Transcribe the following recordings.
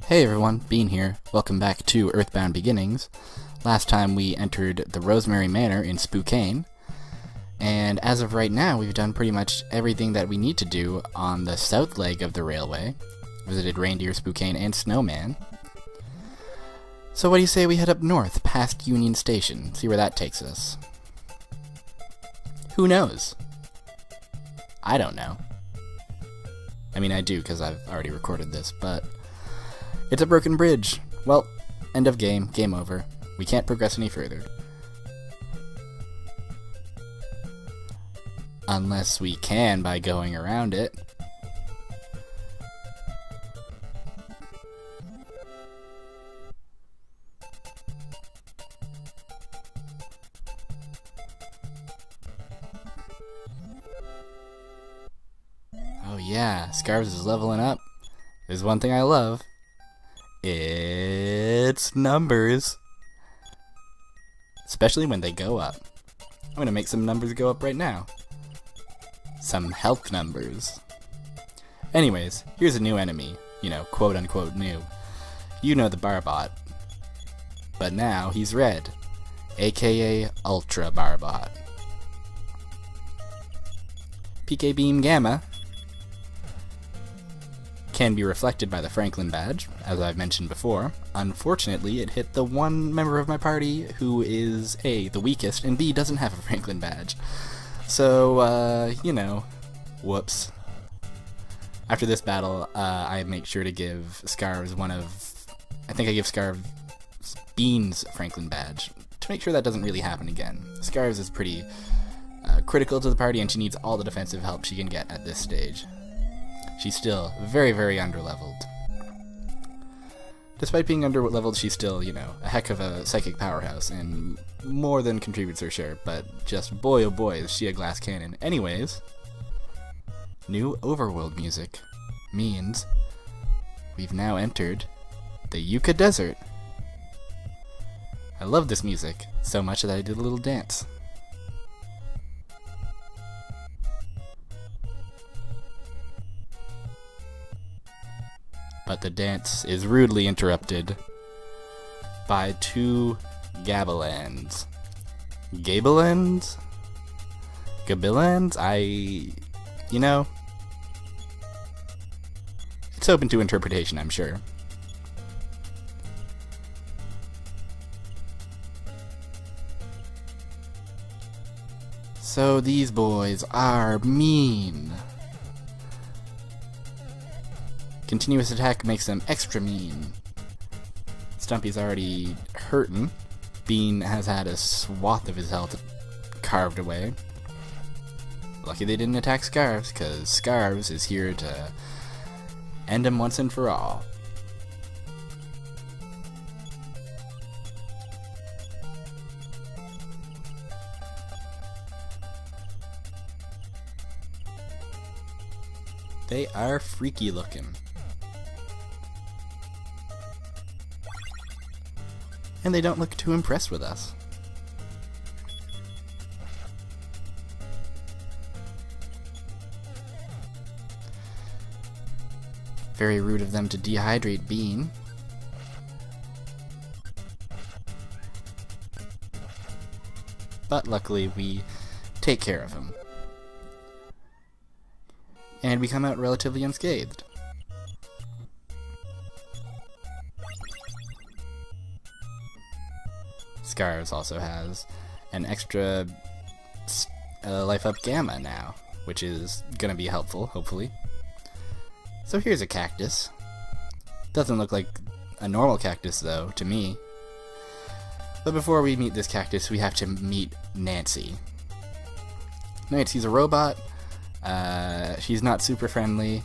Hey everyone, Bean here. Welcome back to EarthBound Beginnings. Last time we entered the Rosemary Manor in Spokane, and as of right now we've done pretty much everything that we need to do on the south leg of the railway. Visited Reindeer, Spokane, and Snowman. So what do you say we head up north, past Union Station, see where that takes us? Who knows? I don't know. I mean, I do, because I've already recorded this, but it's a broken bridge. Well, end of game, game over. We can't progress any further. Unless we can by going around it. Oh yeah, Scarves is leveling up. There's one thing I love. It's numbers. Especially when they go up. I'm gonna make some numbers go up right now. Some health numbers. Anyways, here's a new enemy. You know, quote unquote new. You know the Barbot. But now he's red. AKA Ultra Barbot. PK Beam Gamma can be reflected by the Franklin badge, as I've mentioned before. Unfortunately, it hit the one member of my party who is A, the weakest, and B, doesn't have a Franklin badge. So, you know, whoops. After this battle, I make sure to give Scarves I think I give Scarves Bean's Franklin badge, to make sure that doesn't really happen again. Scarves is pretty critical to the party, and she needs all the defensive help she can get at this stage. She's still very, very underleveled. Despite being underleveled, she's still, you know, a heck of a psychic powerhouse, and more than contributes her share, but just boy oh boy is she a glass cannon. Anyways, new overworld music means we've now entered the Yucca Desert. I love this music so much that I did a little dance. But the dance is rudely interrupted by two Gabilans. Gabilans? Gabilans? You know, it's open to interpretation, I'm sure. So these boys are mean. Continuous attack makes them extra mean. Stumpy's already hurtin'. Bean has had a swath of his health carved away. Lucky they didn't attack Scarves, because Scarves is here to end him once and for all. They are freaky looking. And they don't look too impressed with us. Very rude of them to dehydrate Bean. But luckily we take care of him. And we come out relatively unscathed. Scarves also has an extra life up gamma now, which is gonna be helpful, hopefully. So here's a cactus. Doesn't look like a normal cactus though, to me. But before we meet this cactus, we have to meet Nancy. Nancy's a robot. She's not super friendly,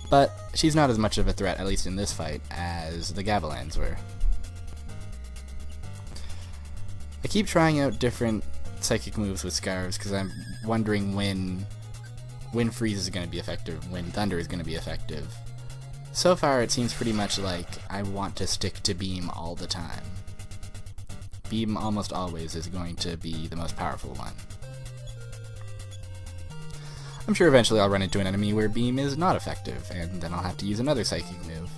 but she's not as much of a threat, at least in this fight, as the Gavilans were. I keep trying out different psychic moves with Scarves because I'm wondering when Freeze is going to be effective, when Thunder is going to be effective. So far it seems pretty much like I want to stick to Beam all the time. Beam almost always is going to be the most powerful one. I'm sure eventually I'll run into an enemy where Beam is not effective, and then I'll have to use another psychic move.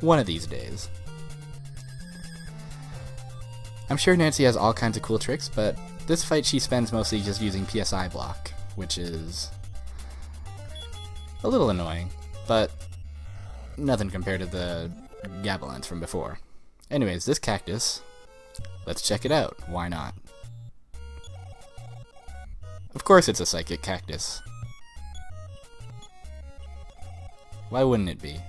One of these days. I'm sure Nancy has all kinds of cool tricks, but this fight she spends mostly just using PSI block, which is a little annoying, but nothing compared to the Gabalance from before. Anyways, this cactus, let's check it out. Why not? Of course it's a psychic cactus. Why wouldn't it be?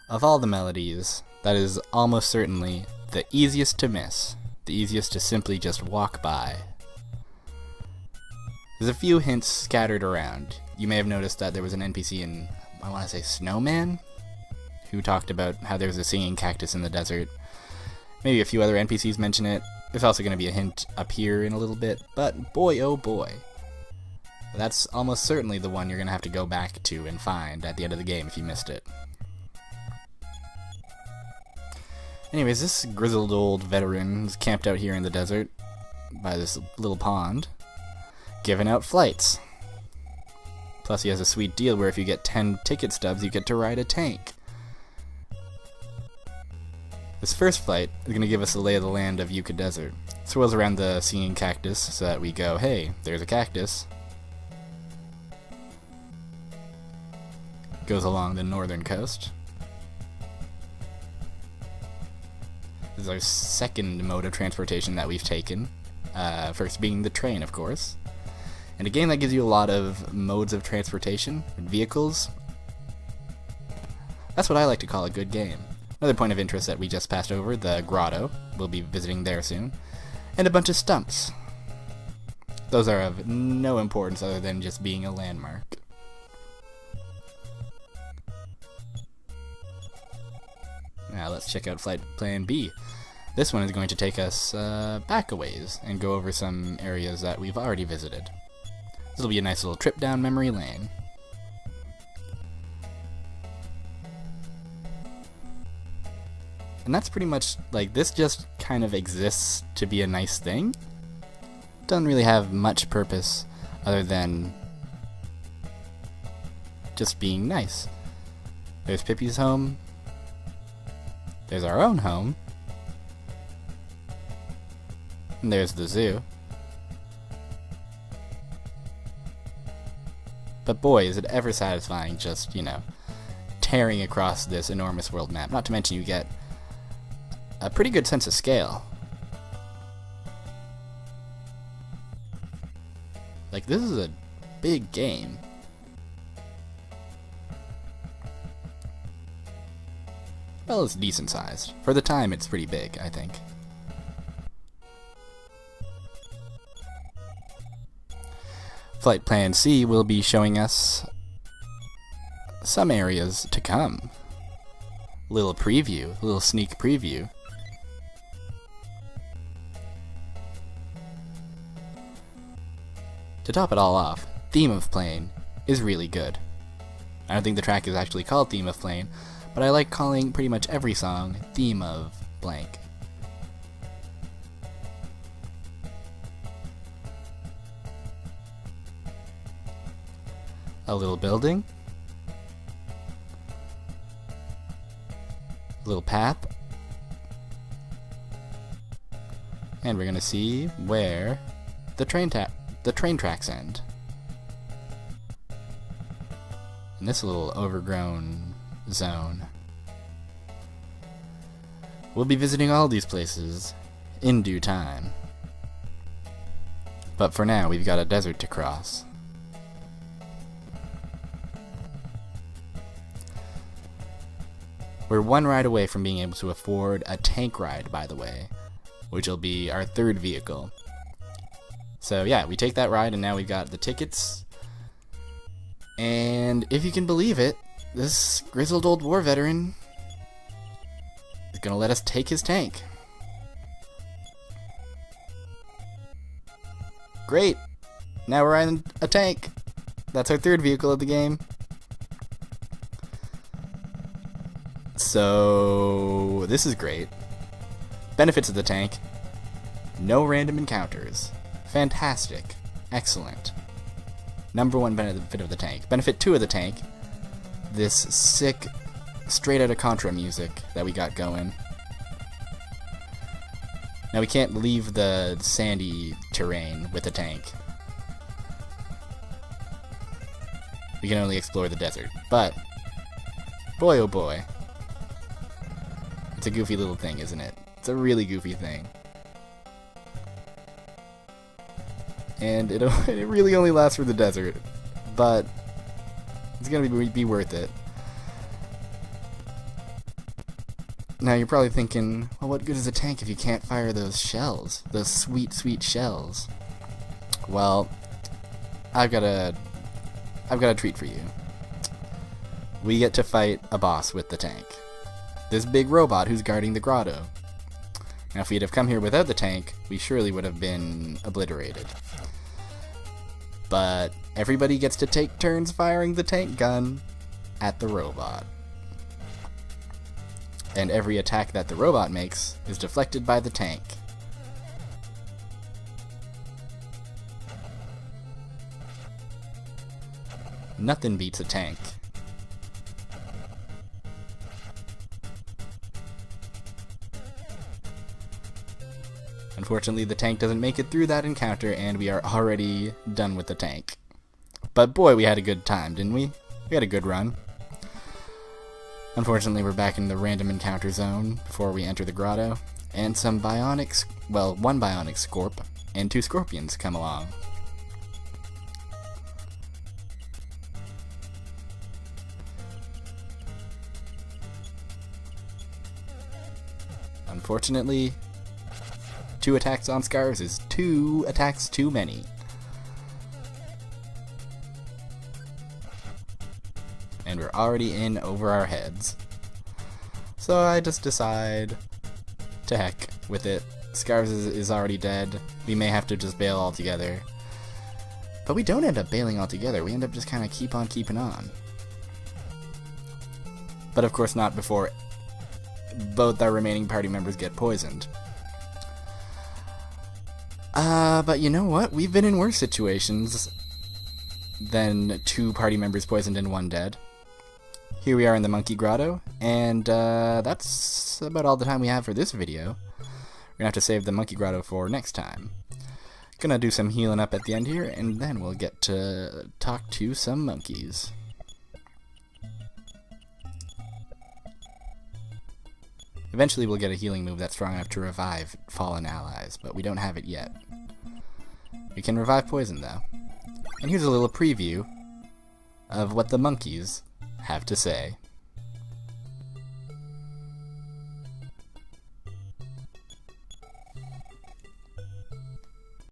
Of all the melodies, that is almost certainly the easiest to miss, the easiest to simply just walk by. There's a few hints scattered around. You may have noticed that there was an NPC in, I want to say Snowman, who talked about how there's a singing cactus in the desert. Maybe a few other NPCs mention it. There's also going to be a hint up here in a little bit, but boy oh boy. That's almost certainly the one you're going to have to go back to and find at the end of the game if you missed it. Anyways, this grizzled old veteran is camped out here in the desert by this little pond, giving out flights. Plus he has a sweet deal where if you get 10 ticket stubs, you get to ride a tank. This first flight is going to give us the lay of the land of Yucca Desert. Swirls around the singing cactus so that we go, hey, there's a cactus. Goes along the northern coast. This is our second mode of transportation that we've taken. First being the train, of course. And a game that gives you a lot of modes of transportation, vehicles. That's what I like to call a good game. Another point of interest that we just passed over, the grotto. We'll be visiting there soon. And a bunch of stumps. Those are of no importance other than just being a landmark. Now let's check out flight plan B. This one is going to take us back a ways and go over some areas that we've already visited. This will be a nice little trip down memory lane. And that's pretty much, like, this just kind of exists to be a nice thing. Doesn't really have much purpose other than just being nice. There's Pippi's home. There's our own home. And there's the zoo. But boy, is it ever satisfying just, you know, tearing across this enormous world map. Not to mention you get a pretty good sense of scale. Like, this is a big game. Well, it's decent sized. For the time, it's pretty big, I think. Flight Plan C will be showing us some areas to come. Little preview, little sneak preview. To top it all off, Theme of Plane is really good. I don't think the track is actually called Theme of Plane, but I like calling pretty much every song Theme of Blank. A little building. A little path. And we're gonna see where the train tracks end. In this little overgrown zone. We'll be visiting all these places in due time. But for now, we've got a desert to cross. We're one ride away from being able to afford a tank ride, by the way, which will be our third vehicle. So yeah, we take that ride and now we've got the tickets. And if you can believe it, this grizzled old war veteran is gonna let us take his tank. Great! Now we're in a tank. That's our third vehicle of the game. So this is great. Benefits of the tank: no random encounters. Fantastic. Excellent. Number one benefit of the tank. Benefit 2 of the tank, this sick, straight out of Contra music that we got going. Now we can't leave the sandy terrain with the tank. We can only explore the desert. But, boy oh boy. It's a goofy little thing, isn't it? It's a really goofy thing. And it really only lasts for the desert. But, it's gonna be worth it. Now you're probably thinking, well, what good is a tank if you can't fire those shells? Those sweet, sweet shells. Well, I've got a treat for you. We get to fight a boss with the tank. This big robot who's guarding the grotto. Now if we'd have come here without the tank, we surely would have been obliterated. But everybody gets to take turns firing the tank gun at the robot. And every attack that the robot makes is deflected by the tank. Nothing beats a tank. Unfortunately, the tank doesn't make it through that encounter, and we are already done with the tank. But boy, we had a good time, didn't we? We had a good run. Unfortunately, we're back in the random encounter zone before we enter the grotto, and some bionics, well, one bionic scorp, and 2 scorpions come along. Unfortunately, 2 attacks on Scars is 2 attacks too many. And we're already in over our heads. So I just decide to heck with it. Scars is already dead. We may have to just bail altogether. But we don't end up bailing altogether. We end up just kind of keep on keeping on. But of course not before both our remaining party members get poisoned. But you know what? We've been in worse situations than 2 party members poisoned and 1 dead. Here we are in the Monkey Grotto, and that's about all the time we have for this video. We're gonna have to save the Monkey Grotto for next time. Gonna do some healing up at the end here, and then we'll get to talk to some monkeys. Eventually we'll get a healing move that's strong enough to revive fallen allies, but we don't have it yet. We can revive poison though. And here's a little preview of what the monkeys have to say.